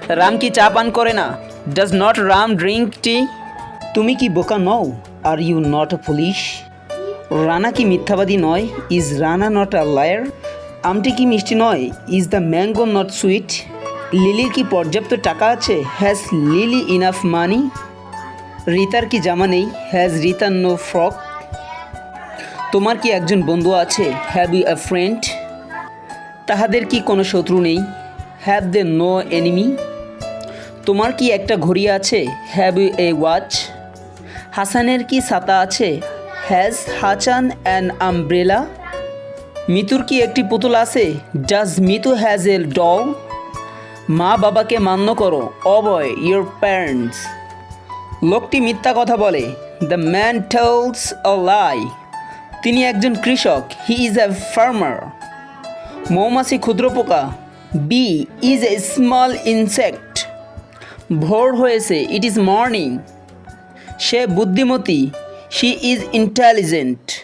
রাম কি চা পান করে না? Does not Ram drink tea? তুমি কি বোকা নও? Are you not a police? Rana কি মিথ্যাবাদী নয়? Is Rana not a liar? আমটি কি মিষ্টি নয়? Is the mango not sweet? লিলির কি পর্যাপ্ত টাকা আছে? Has Lily enough money? রিতার কি জামা নেই? Has Rita no frock? তোমার কি একজন বন্ধু আছে? Have you a friend? তাহাদের কি কোনো শত্রু নেই? Have they no enemy? তোমার কি একটা ঘড়ি আছে? Have you a watch? হাসানের কি ছাতা আছে? Has Hasan an umbrella? মিতুর কি একটি পুতুল আছে? Does Mitu has a doll? মা বাবাকে মান্য করো, অবয় ইয়োর প্যারেন্টস। লোকটি মিথ্যা কথা বলে, দ্য ম্যান টেলস আ লাই। তিনি একজন কৃষক, হি ইজ এ ফার্মার। মৌমাছি ক্ষুদ্র পোকা, bee is a small insect. ভোর হয়েছে, ইট ইজ মর্নিং। সে বুদ্ধিমতী, শি ইজ ইন্টেলিজেন্ট।